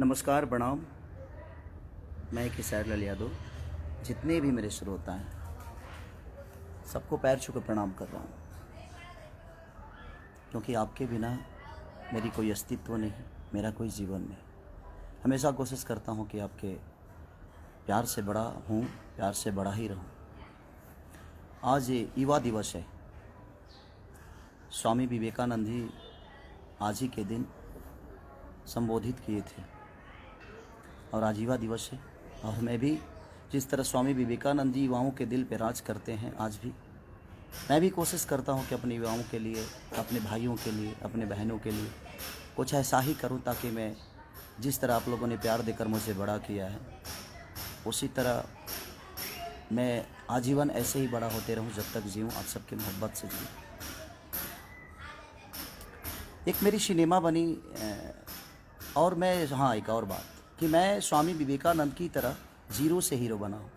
नमस्कार, प्रणाम। मैं खेसारी लाल यादव। जितने भी मेरे श्रोता हैं सबको पैर छू कर प्रणाम कर रहा हूँ, क्योंकि आपके बिना मेरी कोई अस्तित्व नहीं, मेरा कोई जीवन नहीं। हमेशा कोशिश करता हूँ कि आपके प्यार से बड़ा हूँ, प्यार से बड़ा ही रहूँ। आज ये युवा दिवस है। स्वामी विवेकानंद जी आज ही के दिन संबोधित किए थे और आज युवा दिवस है। और मैं भी जिस तरह स्वामी विवेकानंद जी युवाओं के दिल पे राज करते हैं, आज भी मैं भी कोशिश करता हूं कि अपने युवाओं के लिए, अपने भाइयों के लिए, अपने बहनों के लिए कुछ ऐसा ही करूं, ताकि मैं जिस तरह आप लोगों ने प्यार देकर मुझे बड़ा किया है, उसी तरह मैं आजीवन ऐसे ही बड़ा होते रहूं, जब तक जीऊँ आप सबकी मोहब्बत से जीऊँ। एक मेरी सिनेमा बनी और मैं एक और बात कि मैं स्वामी विवेकानंद की तरह जीरो से हीरो बना हूँ।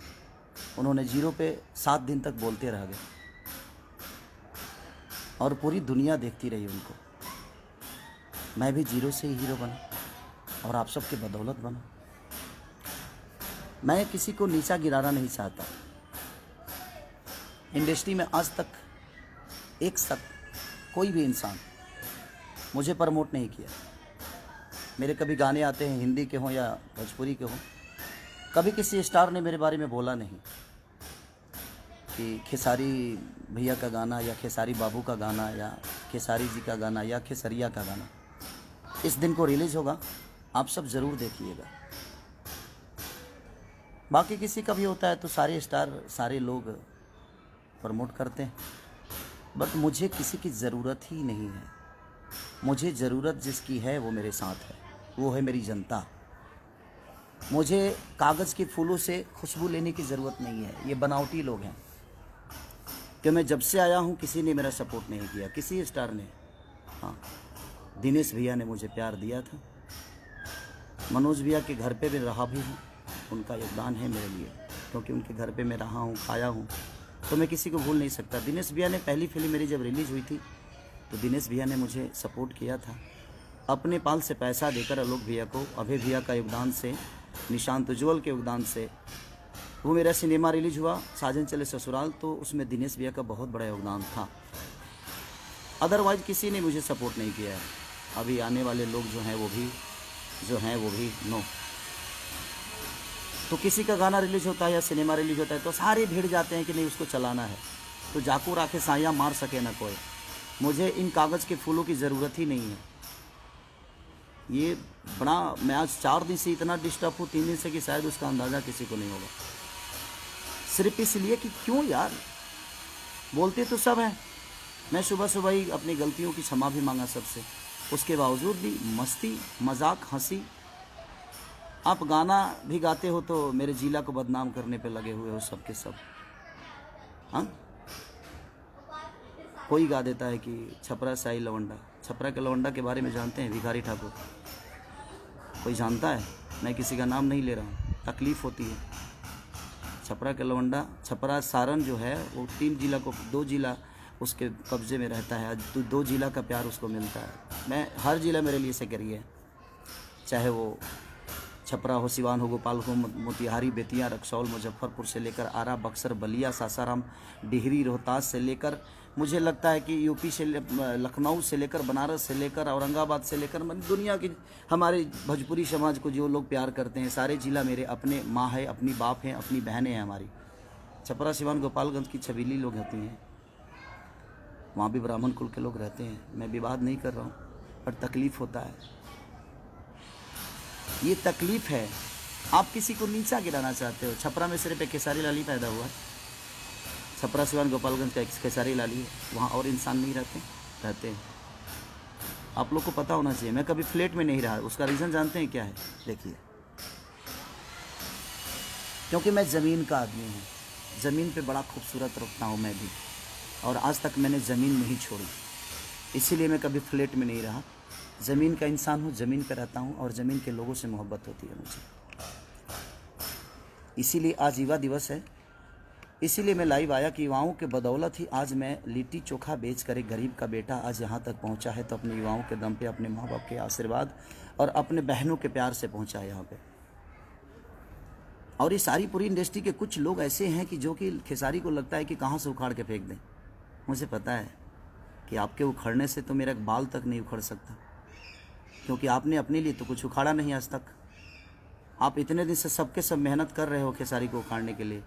उन्होंने जीरो पे 7 दिन तक बोलते रह गए और पूरी दुनिया देखती रही उनको। मैं भी जीरो से ही हीरो बना और आप सबके बदौलत बना। मैं किसी को नीचा गिराना नहीं चाहता। इंडस्ट्री में आज तक कोई भी इंसान मुझे प्रमोट नहीं किया। मेरे कभी गाने आते हैं, हिंदी के हों या भोजपुरी के हों, कभी किसी स्टार ने मेरे बारे में बोला नहीं कि खेसारी भैया का गाना या खेसारी बाबू का गाना या खेसारी जी का गाना या खेसरिया का गाना इस दिन को रिलीज़ होगा, आप सब ज़रूर देखिएगा। बाकी किसी का भी होता है तो सारे स्टार, सारे लोग प्रमोट करते हैं, बट मुझे किसी की ज़रूरत ही नहीं है। मुझे ज़रूरत जिसकी है वो मेरे साथ है, वो है मेरी जनता। मुझे कागज़ के फूलों से खुशबू लेने की ज़रूरत नहीं है। ये बनावटी लोग हैं कि मैं जब से आया हूँ किसी ने मेरा सपोर्ट नहीं किया, किसी स्टार ने। हाँ, दिनेश भैया ने मुझे प्यार दिया था। मनोज भैया के घर पे भी रहा भी हूँ, उनका योगदान है मेरे लिए, क्योंकि उनके घर पे मैं रहा हूँ, खाया हूँ, तो मैं किसी को भूल नहीं सकता। दिनेश भैया ने पहली फिल्म मेरी जब रिलीज़ हुई थी तो दिनेश भैया ने मुझे सपोर्ट किया था अपने पाल से पैसा देकर। आलोक भैया को, अभय भैया का योगदान से, निशांत उज्ज्वल के योगदान से वो मेरा सिनेमा रिलीज हुआ साजन चले ससुराल, तो उसमें दिनेश भैया का बहुत बड़ा योगदान था। अदरवाइज किसी ने मुझे सपोर्ट नहीं किया है। अभी आने वाले लोग जो हैं वो भी नो। तो किसी का गाना रिलीज होता है या सिनेमा रिलीज होता है तो सारे भिड़ जाते हैं कि नहीं उसको चलाना है, तो जाकू राखे साया मार सके ना कोई। मुझे इन कागज़ के फूलों की ज़रूरत ही नहीं है। ये बड़ा, मैं आज 4 दिन से इतना डिस्टर्ब हूँ, 3 दिन से, कि शायद उसका अंदाज़ा किसी को नहीं होगा। सिर्फ इसलिए कि क्यों यार, बोलते तो सब हैं। मैं सुबह सुबह ही अपनी गलतियों की क्षमा भी मांगा सबसे, उसके बावजूद भी मस्ती, मजाक, हंसी। आप गाना भी गाते हो तो मेरे जिला को बदनाम करने पे लगे हुए हो सब के सब। हाँ, कोई गा देता है कि छपरा साई लवंडा। छपरा के लवंडा के बारे में जानते हैं? भिखारी ठाकुर। कोई जानता है? मैं किसी का नाम नहीं ले रहा हूँ, तकलीफ़ होती है। छपरा के लवंडा, छपरा सारण जो है वो 3 जिला को, 2 जिला उसके कब्जे में रहता है। आज 2 जिला का प्यार उसको मिलता है। मैं, हर जिला मेरे लिए से करिए, चाहे वो छपरा हो, सिवान हो, गोपाल हो, मोतिहारी, बेतिया, रक्सौल, मुजफ्फरपुर से लेकर आरा, बक्सर, बलिया, सासाराम, डिहरी, रोहतास से लेकर, मुझे लगता है कि यूपी से, लखनऊ से लेकर, बनारस से लेकर, औरंगाबाद से लेकर, दुनिया की हमारे भोजपुरी समाज को जो लोग प्यार करते हैं, सारे जिला मेरे अपने माँ है, अपनी बाप हैं, अपनी बहनें हैं हमारी। छपरा, सिवान, गोपालगंज की छबीली लोग होती हैं, वहाँ भी ब्राह्मण कुल के लोग रहते हैं। मैं विवाद नहीं कर रहा हूँ, पर तकलीफ़ होता है। ये तकलीफ़ है। आप किसी को नीचा गिराना चाहते हो। छपरा में सिर्फ एक खेसारी लाल ही पैदा हुआ है। छपरा, सिवान, गोपालगंज का एक खेसारी लाल ही है, वहाँ और इंसान नहीं रहते हैं। आप लोग को पता होना चाहिए। मैं कभी फ्लैट में नहीं रहा, उसका रीज़न जानते हैं क्या है? देखिए, क्योंकि मैं ज़मीन का आदमी हूँ। ज़मीन पे बड़ा खूबसूरत रखता हूँ मैं भी, और आज तक मैंने ज़मीन नहीं छोड़ी। इसीलिए मैं कभी फ्लैट में नहीं रहा। ज़मीन का इंसान हूँ, ज़मीन पे रहता हूँ, और ज़मीन के लोगों से मोहब्बत होती है मुझे। इसीलिए आज युवा दिवस है। इसीलिए मैं लाइव आया कि युवाओं के बदौलत ही आज मैं लिट्टी चोखा बेच कर एक गरीब का बेटा आज यहाँ तक पहुँचा है, तो अपने युवाओं के दम पे, अपने माँ बाप के आशीर्वाद और अपने बहनों के प्यार से पहुँचा है यहाँ पे। और ये सारी पूरी इंडस्ट्री के कुछ लोग ऐसे हैं कि जो कि खेसारी को लगता है कि कहाँ से उखाड़ के फेंक दें। मुझे पता है कि आपके उखड़ने से तो मेरा बाल तक नहीं उखड़ सकता, क्योंकि आपने अपने लिए तो कुछ उखाड़ा नहीं आज तक। आप इतने दिन से सबके सब मेहनत कर रहे हो खेसारी को उखाड़ने के लिए,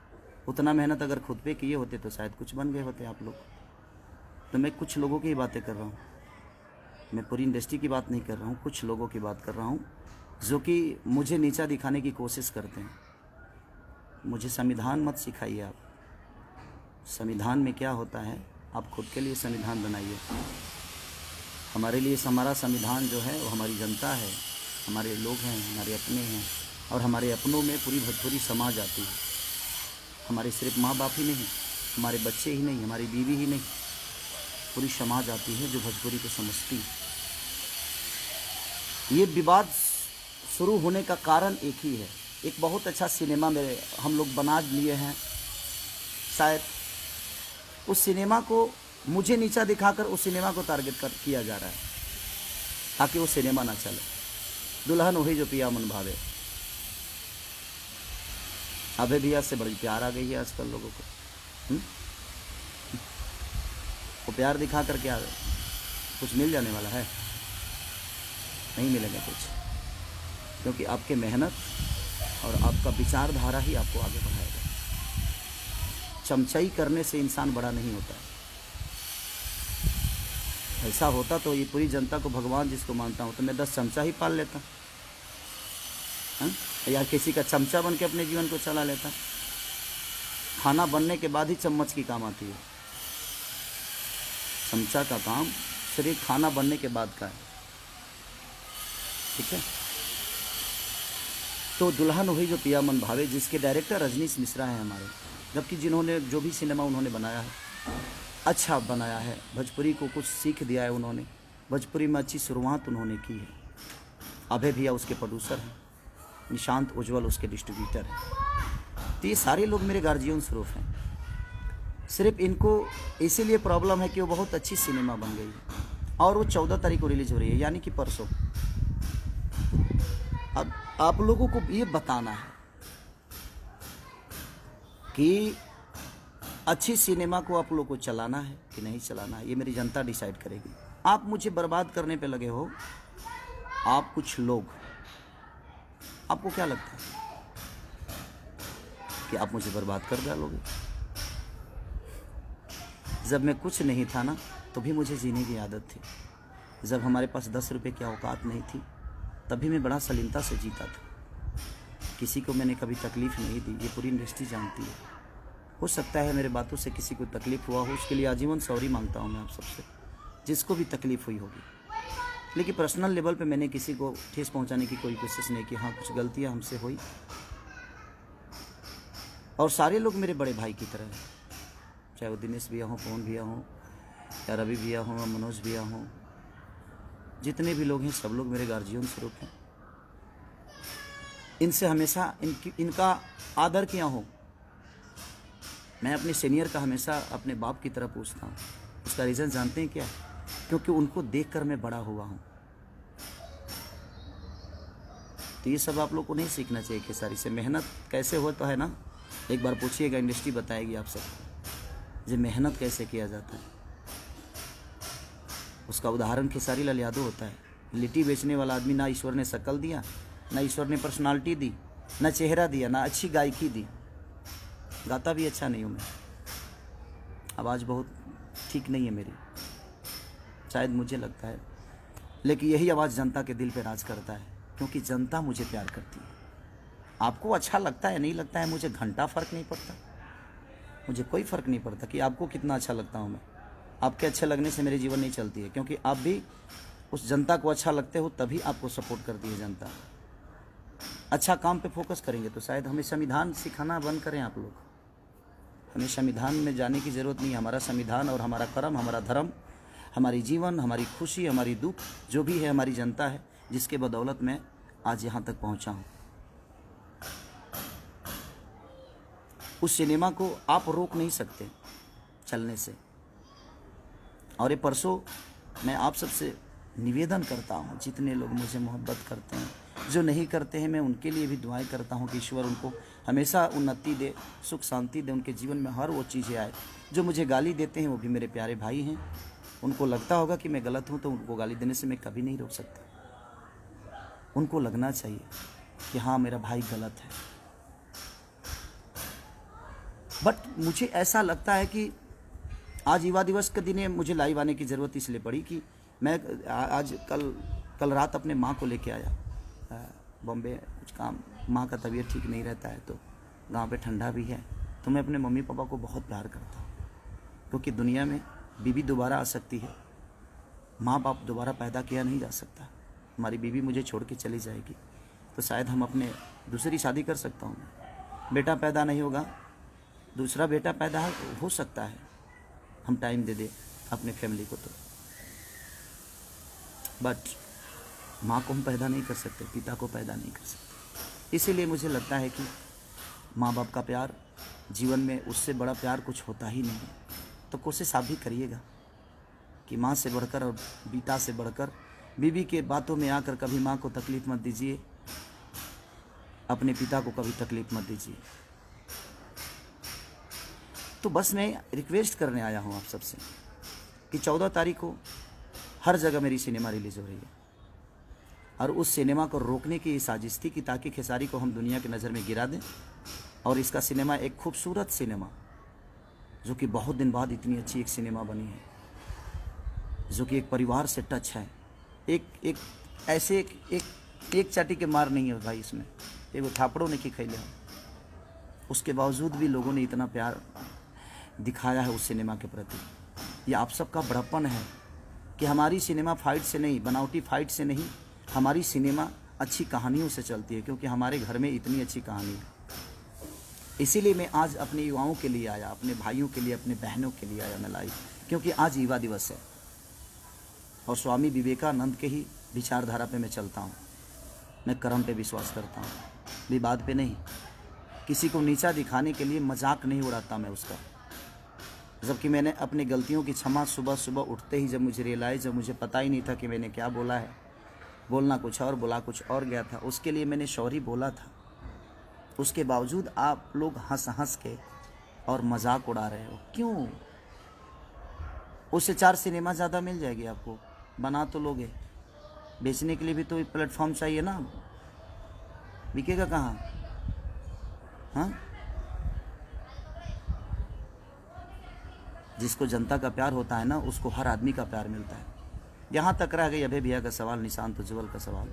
उतना मेहनत अगर खुद पे किए होते तो शायद कुछ बन गए होते आप लोग। तो मैं कुछ लोगों की ही बातें कर रहा हूँ, मैं पूरी इंडस्ट्री की बात नहीं कर रहा हूँ, कुछ लोगों की बात कर रहा हूँ जो कि मुझे नीचा दिखाने की कोशिश करते हैं। मुझे संविधान मत सिखाइए आप, संविधान में क्या होता है आप खुद के लिए संविधान बनाइए। हमारे लिए हमारा संविधान जो है वो हमारी जनता है, हमारे लोग हैं, हमारे अपने हैं, और हमारे अपनों में पूरी भोजपुरी समाज आती है। हमारे सिर्फ माँ बाप ही नहीं, हमारे बच्चे ही नहीं, हमारी बीवी ही नहीं, पूरी समाज आती है जो भोजपुरी को समझती है। ये विवाद शुरू होने का कारण एक ही है, एक बहुत अच्छा सिनेमा मेरे हम लोग बना लिए हैं, शायद उस सिनेमा को मुझे नीचा दिखाकर उस सिनेमा को टारगेट किया जा रहा है ताकि वो सिनेमा ना चले। दुल्हन वही जो पिया मन भावे, अभय भैया से बड़ी प्यार आ गई है आजकल लोगों को। वो प्यार दिखा कर क्या कुछ मिल जाने वाला है? नहीं मिलेगा कुछ, क्योंकि आपके मेहनत और आपका विचारधारा ही आपको आगे बढ़ाएगा। चमचाई करने से इंसान बड़ा नहीं होता है। ऐसा होता तो ये पूरी जनता को भगवान जिसको मानता हूँ तो मैं 10 चमचा ही पाल लेता, या किसी का चमचा बन के अपने जीवन को चला लेता। खाना बनने के बाद ही चम्मच की काम आती है, चमचा का काम सिर्फ खाना बनने के बाद का है, ठीक है। तो दुल्हन वही जो पिया मन भावे, जिसके डायरेक्टर रजनीश मिश्रा हैं हमारे, जबकि जिन्होंने जो भी सिनेमा उन्होंने बनाया है अच्छा बनाया है, भोजपुरी को कुछ सीख दिया है उन्होंने, भोजपुरी में अच्छी शुरुआत उन्होंने की है। अभय भैया उसके प्रोड्यूसर हैं, निशांत उज्ज्वल उसके डिस्ट्रीब्यूटर हैं। तो ये सारे लोग मेरे गार्जियन स्वरूप हैं। सिर्फ इनको इसीलिए प्रॉब्लम है कि वो बहुत अच्छी सिनेमा बन गई है और वो 14 तारीख को रिलीज हो रही है, यानी कि परसों। अब आप लोगों को ये बताना है कि अच्छी सिनेमा को आप लोगों को चलाना है कि नहीं चलाना है, ये मेरी जनता डिसाइड करेगी। आप मुझे बर्बाद करने पे लगे हो, आप कुछ लोग, आपको क्या लगता है कि आप मुझे बर्बाद कर डालोगे? जब मैं कुछ नहीं था ना, तो भी मुझे जीने की आदत थी। जब हमारे पास 10 रुपये की औकात नहीं थी, तभी मैं बड़ा सलीमता से जीता था। किसी को मैंने कभी तकलीफ़ नहीं दी, ये पूरी इंडस्ट्री जानती है। हो सकता है मेरे बातों से किसी को तकलीफ़ हुआ हो, उसके लिए आजीवन सॉरी मांगता हूँ मैं आप सबसे, जिसको भी तकलीफ़ हुई होगी। लेकिन पर्सनल लेवल पे मैंने किसी को ठेस पहुंचाने की कोई कोशिश नहीं की। हाँ, कुछ गलतियां हमसे हुई, और सारे लोग मेरे बड़े भाई की तरह हैं, चाहे वो दिनेश भैया हों, पवन भैया हों, या रवि भैया हों, मनोज भैया हों, जितने भी लोग हैं सब लोग मेरे गार्जियन स्वरूप हैं। इनसे हमेशा इनका आदर किया हो। मैं अपने सीनियर का हमेशा अपने बाप की तरह पूछता हूँ। उसका रीज़न जानते हैं क्या? क्योंकि उनको देखकर मैं बड़ा हुआ हूँ। तो ये सब आप लोग को नहीं सीखना चाहिए खेसारी से। मेहनत कैसे हो तो है ना, एक बार पूछिएगा, इंडस्ट्री बताएगी आप सबको जो मेहनत कैसे किया जाता है। उसका उदाहरण खेसारी लाल यादव होता है। लिट्टी बेचने वाला आदमी, ना ईश्वर ने शक्ल दिया, ना ईश्वर ने पर्सनालिटी दी, ना चेहरा दिया, ना अच्छी गायकी दी। गाता भी अच्छा नहीं हूँ मैं, आवाज़ बहुत ठीक नहीं है मेरी, शायद मुझे लगता है, लेकिन यही आवाज़ जनता के दिल पे राज करता है, क्योंकि जनता मुझे प्यार करती है। आपको अच्छा लगता है नहीं लगता है, मुझे घंटा फ़र्क नहीं पड़ता, मुझे कोई फ़र्क नहीं पड़ता कि आपको कितना अच्छा लगता हूँ मैं। आपके अच्छे लगने से मेरे जीवन नहीं चलती है, क्योंकि आप भी उस जनता को अच्छा लगते हो, तभी आपको सपोर्ट करती है जनता। अच्छा काम पे फोकस करेंगे तो शायद हमें संविधान सिखाना बंद करें आप लोग। हमें संविधान में जाने की ज़रूरत नहीं है। हमारा संविधान और हमारा कर्म, हमारा धर्म, हमारी जीवन, हमारी खुशी, हमारी दुख, जो भी है हमारी जनता है, जिसके बदौलत मैं आज यहाँ तक पहुँचा हूँ। उस सिनेमा को आप रोक नहीं सकते चलने से। और ये परसों मैं आप सबसे निवेदन करता हूँ, जितने लोग मुझे मोहब्बत करते हैं, जो नहीं करते हैं, मैं उनके लिए भी दुआएं करता हूँ कि ईश्वर उनको हमेशा उन्नति दे, सुख शांति दे, उनके जीवन में हर वो चीज़ें आए। जो मुझे गाली देते हैं वो भी मेरे प्यारे भाई हैं, उनको लगता होगा कि मैं गलत हूँ, तो उनको गाली देने से मैं कभी नहीं रोक सकता। उनको लगना चाहिए कि हाँ मेरा भाई गलत है। बट मुझे ऐसा लगता है कि आज युवा दिवस के दिन मुझे लाइव आने की ज़रूरत इसलिए पड़ी कि मैं आज कल रात अपने माँ को लेके आया बॉम्बे, कुछ काम, माँ का तबीयत ठीक नहीं रहता है, तो गांव पे ठंडा भी है। तो मैं अपने मम्मी पापा को बहुत प्यार करता हूँ, क्योंकि दुनिया में बीवी दोबारा आ सकती है, माँ बाप दोबारा पैदा किया नहीं जा सकता। हमारी बीवी मुझे छोड़ के चली जाएगी तो शायद हम अपने दूसरी शादी कर सकता हूँ, बेटा पैदा नहीं होगा, दूसरा बेटा पैदा हो सकता है, हम टाइम दे दे अपने फैमिली को। तो बट माँ को हम पैदा नहीं कर सकते, पिता को पैदा नहीं कर सकते। इसीलिए मुझे लगता है कि माँ बाप का प्यार जीवन में, उससे बड़ा प्यार कुछ होता ही नहीं है। तो कोशिश आप भी करिएगा कि माँ से बढ़कर और पिता से बढ़कर बीवी के बातों में आकर कभी माँ को तकलीफ़ मत दीजिए, अपने पिता को कभी तकलीफ़ मत दीजिए। तो बस मैं रिक्वेस्ट करने आया हूँ आप सबसे कि 14 तारीख को हर जगह मेरी सिनेमा रिलीज़ हो रही है, और उस सिनेमा को रोकने की साजिश थी कि ताकि खेसारी को हम दुनिया की नज़र में गिरा दें। और इसका सिनेमा एक खूबसूरत सिनेमा, जो कि बहुत दिन बाद इतनी अच्छी एक सिनेमा बनी है, जो कि एक परिवार से टच है। एक ऐसे एक चाटी के मार नहीं है भाई इसमें, एक थापड़ों ने की खैले, उसके बावजूद भी लोगों ने इतना प्यार दिखाया है उस सिनेमा के प्रति। ये आप सबका बड़प्पन है कि हमारी सिनेमा फाइट से नहीं, बनावटी फाइट से नहीं, हमारी सिनेमा अच्छी कहानियों से चलती है, क्योंकि हमारे घर में इतनी अच्छी कहानी है। इसीलिए मैं आज अपने युवाओं के लिए आया, अपने भाइयों के लिए, अपने बहनों के लिए आया मैं लाइव, क्योंकि आज युवा दिवस है और स्वामी विवेकानंद के ही विचारधारा पे मैं चलता हूँ। मैं कर्म पे विश्वास करता हूँ, विवाद पे नहीं। किसी को नीचा दिखाने के लिए मजाक नहीं उड़ाता मैं उसका। जबकि मैंने अपनी गलतियों की क्षमा सुबह सुबह उठते ही, जब मुझे रियलाइज़, जब मुझे पता ही नहीं था कि मैंने क्या बोला है, बोलना कुछ और बोला कुछ और गया था, उसके लिए मैंने सॉरी बोला था। उसके बावजूद आप लोग हंस हंस के और मजाक उड़ा रहे हो, क्यों? उससे 4 सिनेमा ज़्यादा मिल जाएगी आपको, बना तो लोगे, बेचने के लिए भी तो प्लेटफॉर्म चाहिए ना, बिकेगा कहाँ? हाँ, जिसको जनता का प्यार होता है ना, उसको हर आदमी का प्यार मिलता है। यहाँ तक रह गई अभय भैया का सवाल, निशांत उज्ज्वल का सवाल,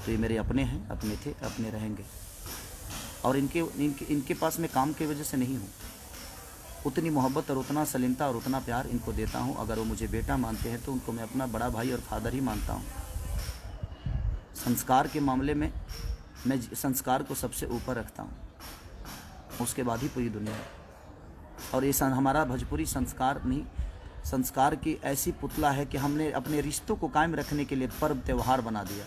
तो ये मेरे अपने हैं, अपने थे, अपने रहेंगे। और इनके पास मैं काम की वजह से नहीं हूँ, उतनी मोहब्बत और उतना सलीमता और उतना प्यार इनको देता हूँ। अगर वो मुझे बेटा मानते हैं तो उनको मैं अपना बड़ा भाई और फादर ही मानता हूँ। संस्कार के मामले में मैं संस्कार को सबसे ऊपर रखता हूँ, उसके बाद ही पूरी दुनिया। और ये हमारा भोजपुरी संस्कार नहीं, संस्कार की ऐसी पुतला है कि हमने अपने रिश्तों को कायम रखने के लिए पर्व त्यौहार बना दिया।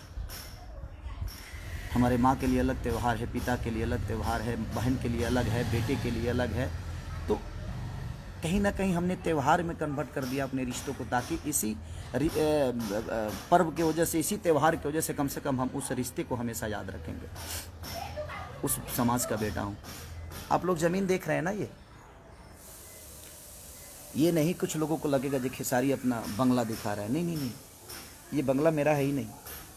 हमारे माँ के लिए अलग त्यौहार है, पिता के लिए अलग त्यौहार है, बहन के लिए अलग है, बेटे के लिए अलग है। तो कहीं ना कहीं हमने त्यौहार में कन्वर्ट कर दिया अपने रिश्तों को, ताकि इसी पर्व की वजह से, इसी त्यौहार की वजह से कम हम उस रिश्ते को हमेशा याद रखेंगे। उस समाज का बेटा हूँ। आप लोग ज़मीन देख रहे हैं ना, ये नहीं कुछ लोगों को लगेगा कि खेसारी अपना बंगला दिखा रहा है। नहीं, ये बंगला मेरा है ही नहीं,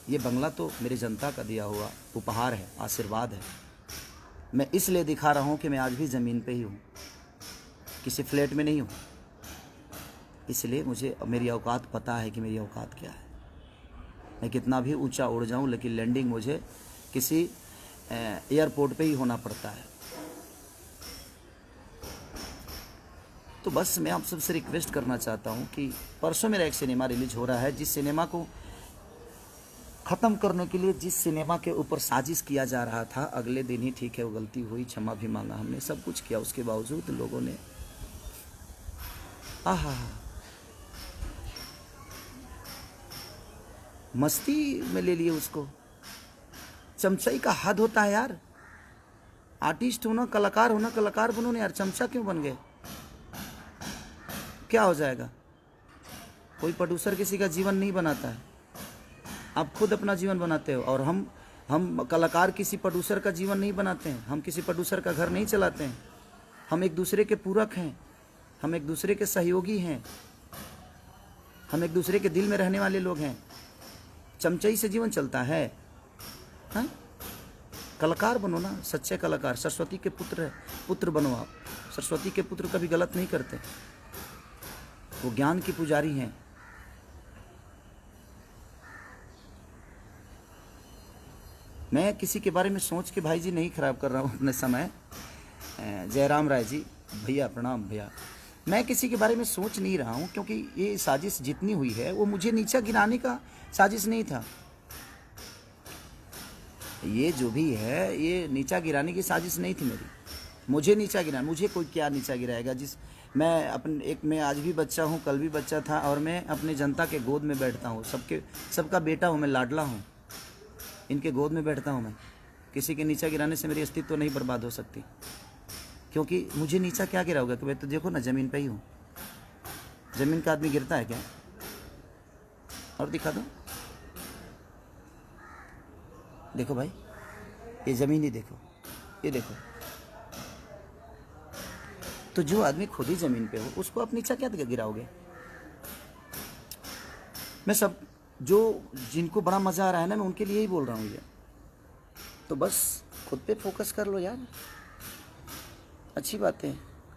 ये बंगला तो मेरे जनता का दिया हुआ उपहार है, आशीर्वाद है। मैं इसलिए दिखा रहा हूँ कि मैं आज भी ज़मीन पे ही हूँ, किसी फ्लैट में नहीं हूँ। इसलिए मुझे मेरी औकात पता है कि मेरी औकात क्या है। मैं कितना भी ऊंचा उड़ जाऊँ, लेकिन लैंडिंग मुझे किसी एयरपोर्ट पे ही होना पड़ता है। तो बस मैं आप सबसे रिक्वेस्ट करना चाहता हूँ कि परसों मेरा एक सिनेमा रिलीज हो रहा है, जिस सिनेमा को ख़त्म करने के लिए, जिस सिनेमा के ऊपर साजिश किया जा रहा था, अगले दिन ही ठीक है वो गलती हुई, क्षमा भी मांगा हमने, सब कुछ किया। उसके बावजूद लोगों ने आहा मस्ती में ले लिए उसको। चमचई का हद होता है यार। आर्टिस्ट होना, कलाकार होना, कलाकार बनो ना यार, चमचा क्यों बन गए? क्या हो जाएगा? कोई प्रोड्यूसर किसी का जीवन नहीं बनाता है, आप खुद अपना जीवन बनाते हो। और हम कलाकार किसी प्रोड्यूसर का जीवन नहीं बनाते हैं, हम किसी प्रोड्यूसर का घर नहीं चलाते हैं। हम एक दूसरे के पूरक हैं, हम एक दूसरे के सहयोगी हैं, हम एक दूसरे के दिल में रहने वाले लोग हैं। चमचई से जीवन चलता है? हाँ, कलाकार बनो ना, सच्चे कलाकार। सरस्वती के पुत्र बनो आप। सरस्वती के पुत्र कभी गलत नहीं करते, वो ज्ञान की पुजारी हैं। मैं किसी के बारे में सोच के भाई जी नहीं खराब कर रहा हूँ अपने समय। जयराम राय जी, भैया प्रणाम भैया। मैं किसी के बारे में सोच नहीं रहा हूँ, क्योंकि ये साजिश जितनी हुई है वो मुझे नीचा गिराने का साजिश नहीं था। ये जो भी है ये नीचा गिराने की साजिश नहीं थी मेरी। मुझे नीचा गिरा, मुझे कोई क्या नीचा गिराएगा? मैं आज भी बच्चा हूँ, कल भी बच्चा था, और मैं अपने जनता के गोद में बैठता हूँ। सबका बेटा हूँ मैं, लाडला हूँ, इनके गोद में बैठता हूँ मैं। किसी के नीचा गिराने से मेरी अस्तित्व नहीं बर्बाद हो सकती, क्योंकि मुझे नीचा क्या गिराओगे? कि मैं तो देखो ना, ज़मीन पे ही हूँ। ज़मीन का आदमी गिरता है क्या? और दिखा दो, देखो भाई, ये ज़मीन ही देखो, ये देखो। तो जो आदमी खुद ही ज़मीन पे हो उसको आप नीचा क्या गिराओगे? मैं जिनको बड़ा मज़ा आ रहा है ना, मैं उनके लिए ही बोल रहा हूँ ये। तो बस खुद पे फोकस कर लो यार, अच्छी बात है।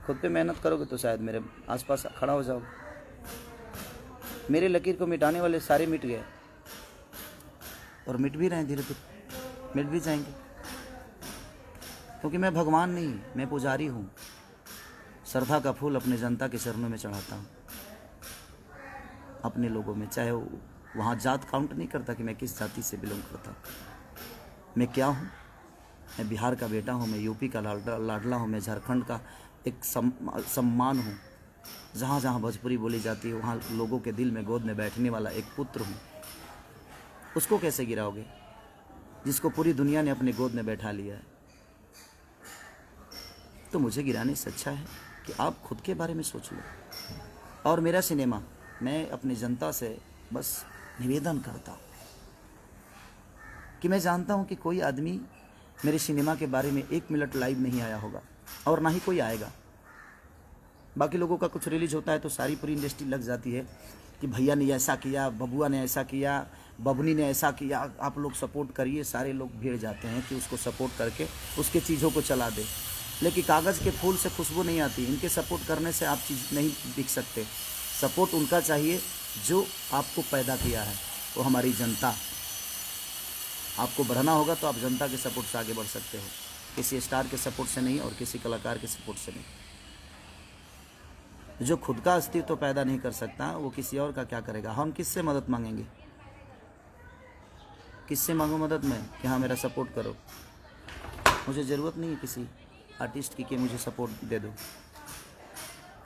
खुद पे मेहनत करोगे तो शायद मेरे आसपास खड़ा हो जाओगे। मेरे लकीर को मिटाने वाले सारे मिट गए, और मिट भी रहे हैं, धीरे धीरे मिट भी जाएंगे, क्योंकि मैं भगवान नहीं, मैं पुजारी हूँ। श्रद्धा का फूल अपने जनता के चरणों में चढ़ाता हूँ, अपने लोगों में। चाहे वहाँ जात काउंट नहीं करता कि मैं किस जाति से बिलोंग करता हूँ। मैं क्या हूँ? मैं बिहार का बेटा हूँ, मैं यूपी का लाडला हूँ, मैं झारखंड का एक सम्मान हूँ। जहाँ जहाँ भोजपुरी बोली जाती है वहाँ लोगों के दिल में गोद में बैठने वाला एक पुत्र हूँ। उसको कैसे गिराओगे जिसको पूरी दुनिया ने अपने गोद में बैठा लिया है? तो मुझे गिराने से अच्छा है कि आप खुद के बारे में सोच लो। और मेरा सिनेमा, मैं अपनी जनता से बस निवेदन करता हूँ कि मैं जानता हूँ कि कोई आदमी मेरे सिनेमा के बारे में 1 मिनट लाइव नहीं आया होगा, और ना ही कोई आएगा। बाकी लोगों का कुछ रिलीज होता है तो सारी पूरी इंडस्ट्री लग जाती है कि भैया ने ऐसा किया, बबुआ ने ऐसा किया, बबनी ने ऐसा किया, आप लोग सपोर्ट करिए। सारे लोग भीड़ जाते हैं कि उसको सपोर्ट करके उसके चीज़ों को चला दे। लेकिन कागज़ के फूल से खुशबू नहीं आती। इनके सपोर्ट करने से आप चीज़ नहीं बिक सकते। सपोर्ट उनका चाहिए जो आपको पैदा किया है, वो हमारी जनता। आपको बढ़ना होगा तो आप जनता के सपोर्ट से आगे बढ़ सकते हो, किसी स्टार के सपोर्ट से नहीं और किसी कलाकार के सपोर्ट से नहीं। जो खुद का अस्तित्व पैदा नहीं कर सकता वो किसी और का क्या करेगा? हम किससे मदद मांगेंगे? किससे मांगो मदद मैं कि हाँ मेरा सपोर्ट करो? मुझे ज़रूरत नहीं है किसी आर्टिस्ट की कि मुझे सपोर्ट दे दो।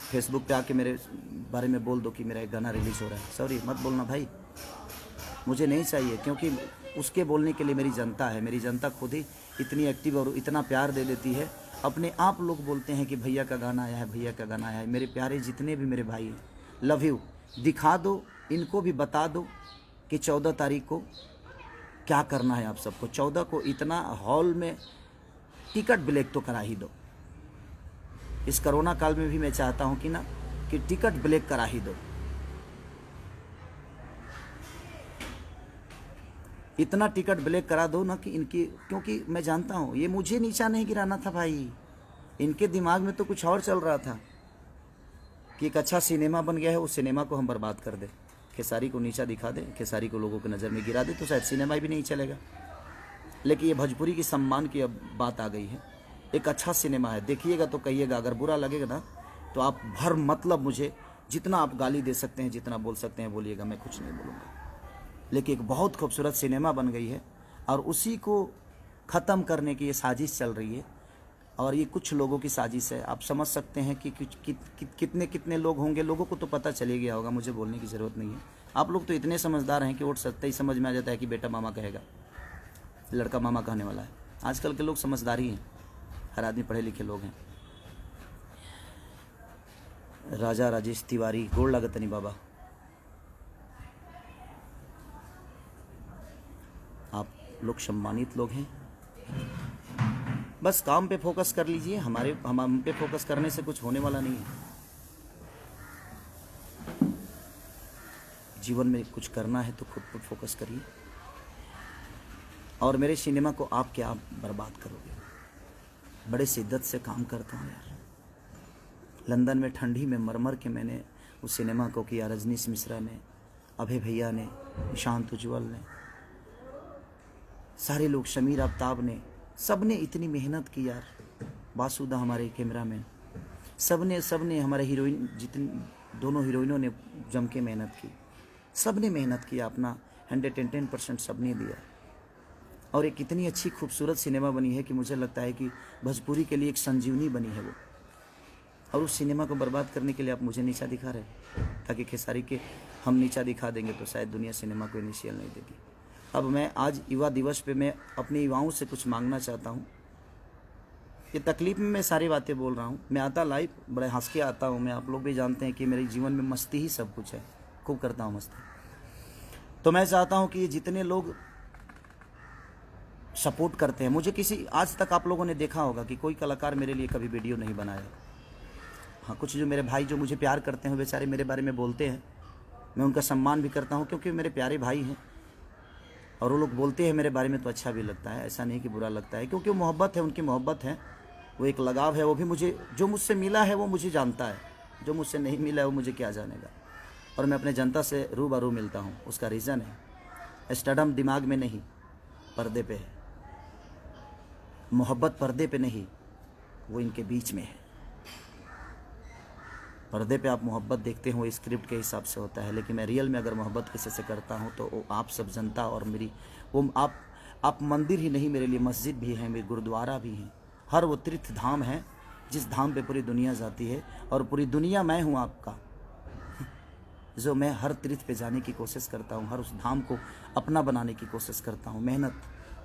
फेसबुक पे आके मेरे बारे में बोल दो कि मेरा एक गाना रिलीज़ हो रहा है। सॉरी, मत बोलना भाई, मुझे नहीं चाहिए, क्योंकि उसके बोलने के लिए मेरी जनता है। मेरी जनता खुद ही इतनी एक्टिव और इतना प्यार दे देती है। अपने आप लोग बोलते हैं कि भैया का गाना आया है, भैया का गाना आया है। मेरे प्यारे जितने भी मेरे भाई, लव यू। दिखा दो, इनको भी बता दो कि 14 तारीख को क्या करना है आप सबको। 14 को इतना हॉल में टिकट ब्लैक तो करा ही दो। इस कोरोना काल में भी मैं चाहता हूँ कि टिकट ब्लैक करा ही दो। इतना टिकट ब्लैक करा दो ना कि इनकी, क्योंकि मैं जानता हूँ ये मुझे नीचा नहीं गिराना था भाई। इनके दिमाग में तो कुछ और चल रहा था कि एक अच्छा सिनेमा बन गया है, उस सिनेमा को हम बर्बाद कर दें, खेसारी को नीचा दिखा दें, खेसारी को लोगों की नज़र में गिरा दे, तो शायद सिनेमा भी नहीं चलेगा। लेकिन ये भोजपुरी की सम्मान की अब बात आ गई है। एक अच्छा सिनेमा है, देखिएगा तो कहिएगा। अगर बुरा लगेगा ना तो आप भर मतलब मुझे जितना आप गाली दे सकते हैं, जितना बोल सकते हैं बोलिएगा, मैं कुछ नहीं बोलूँगा। लेकिन एक बहुत खूबसूरत सिनेमा बन गई है और उसी को ख़त्म करने की ये साजिश चल रही है। और ये कुछ लोगों की साजिश है। आप समझ सकते हैं कि कितने लोग होंगे। लोगों को तो पता चले गया होगा, मुझे बोलने की ज़रूरत नहीं है। आप लोग तो इतने समझदार हैं कि वोट सत्ता ही समझ में आ जाता है कि बेटा मामा कहेगा, लड़का मामा कहने वाला है। आजकल के लोग समझदारी हैं, हर आदमी पढ़े लिखे लोग हैं। राजा राजेश तिवारी, गोड़ लागत नहीं बाबा, आप लोग सम्मानित लोग हैं। बस काम पे फोकस कर लीजिए, हम पे फोकस करने से कुछ होने वाला नहीं है। जीवन में कुछ करना है तो खुद पर फोकस करिए। और मेरे सिनेमा को आप क्या बर्बाद करोगे? बड़े शिद्दत से काम करता हूँ यार। लंदन में ठंडी में मर के मैंने उस सिनेमा को किया। रजनीश मिश्रा ने, अभय भैया ने, निशांत उज्ज्वल ने, सारे लोग, शमीर आफ्ताब ने, सब ने इतनी मेहनत की यार। बासुदा हमारे कैमरामैन, सब ने हमारे हीरोइन, जितनी दोनों हीरोइनों ने जम के मेहनत की। सब ने मेहनत किया, अपना 110% सब ने दिया। और एक इतनी अच्छी खूबसूरत सिनेमा बनी है कि मुझे लगता है कि भोजपुरी के लिए एक संजीवनी बनी है वो। और उस सिनेमा को बर्बाद करने के लिए आप मुझे नीचा दिखा रहे हैं, ताकि खेसारी के हम नीचा दिखा देंगे तो शायद दुनिया सिनेमा को इनिशियल नहीं देगी। अब मैं आज युवा दिवस पे मैं अपने युवाओं से कुछ मांगना चाहता हूँ। ये तकलीफ में मैं सारी बातें बोल रहा हूँ। मैं आता लाइव बड़े हंस के आता हूँ। मैं, आप लोग भी जानते हैं कि मेरे जीवन में मस्ती ही सब कुछ है, खूब करता हूँ मस्ती। तो मैं चाहता हूँ कि ये जितने लोग सपोर्ट करते हैं मुझे, किसी आज तक आप लोगों ने देखा होगा कि कोई कलाकार मेरे लिए कभी वीडियो नहीं बनाया। हाँ, कुछ जो मेरे भाई जो मुझे प्यार करते हैं बेचारे मेरे बारे में बोलते हैं, मैं उनका सम्मान भी करता हूँ क्योंकि मेरे प्यारे भाई हैं। और वो लोग बोलते हैं मेरे बारे में तो अच्छा भी लगता है, ऐसा नहीं कि बुरा लगता है, क्योंकि वो मोहब्बत है, उनकी मोहब्बत है, वो एक लगाव है। वो भी मुझे, जो मुझसे मिला है वो मुझे जानता है, जो मुझसे नहीं मिला है वो मुझे क्या जानेगा। और मैं अपने जनता से रूबरू मिलता हूँ। उसका रीज़न है स्टडम दिमाग में नहीं, पर्दे पे है। मोहब्बत पर्दे पे नहीं, वो इनके बीच में है। पर्दे पे आप मोहब्बत देखते हो, स्क्रिप्ट के हिसाब से होता है, लेकिन मैं रियल में अगर मोहब्बत किसी से करता हूँ तो वो आप सब जनता और मेरी, वो आप मंदिर ही नहीं, मेरे लिए मस्जिद भी है, मेरे गुरुद्वारा भी है। हर वो तीर्थ धाम है जिस धाम पे पूरी दुनिया जाती है, और पूरी दुनिया मैं हूँ आपका, जो मैं हर तीर्थ पे जाने की कोशिश करता हूँ, हर उस धाम को अपना बनाने की कोशिश करता हूँ। मेहनत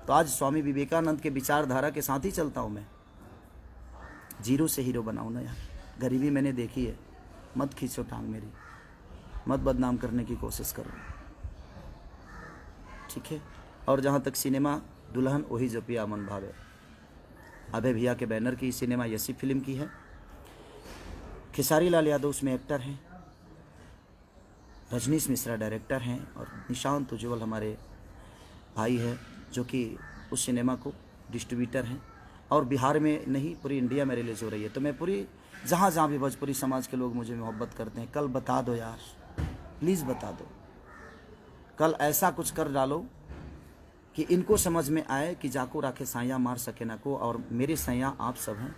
तो आज स्वामी विवेकानंद के विचारधारा के साथ ही चलता हूँ मैं। जीरो से हीरो बनाऊँ ना यार। गरीबी मैंने देखी है, मत खींचो टांग मेरी, मत बदनाम करने की कोशिश करो, ठीक है। और जहाँ तक सिनेमा, दुल्हन वही जो पिया मन भावे, अभय भैया के बैनर की सिनेमा यसी फिल्म की है। खेसारी लाल यादव उसमें एक्टर हैं, रजनीश मिश्रा डायरेक्टर हैं, और निशांत उज्ज्वल हमारे भाई हैं जो कि उस सिनेमा को डिस्ट्रीब्यूटर हैं। और बिहार में नहीं, पूरी इंडिया मेरे लिए जो रही है। तो मैं पूरी जहाँ जहाँ भी भोजपुरी समाज के लोग मुझे मोहब्बत करते हैं, कल बता दो यार, प्लीज़ बता दो। कल ऐसा कुछ कर डालो कि इनको समझ में आए कि जाको राखे साया मार सके ना को, और मेरे सैया आप सब हैं।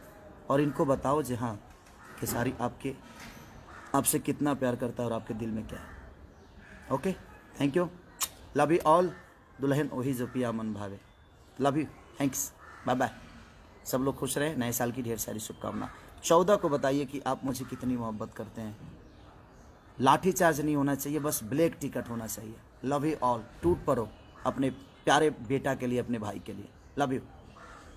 और इनको बताओ जी हाँ, खेसारी आपसे कितना प्यार करता है और आपके दिल में क्या है। Okay, thank you, love you all. दुल्हन वही जो पिया मन भावे, love you, thanks, bye bye. सब लोग खुश रहे, नए साल की ढेर सारी शुभकामना। 14 को बताइए कि आप मुझे कितनी मोहब्बत करते हैं। लाठी चार्ज नहीं होना चाहिए, बस ब्लैक टिकट होना चाहिए। Love you all. टूट पड़ो अपने प्यारे बेटा के लिए, अपने भाई के लिए। Love you.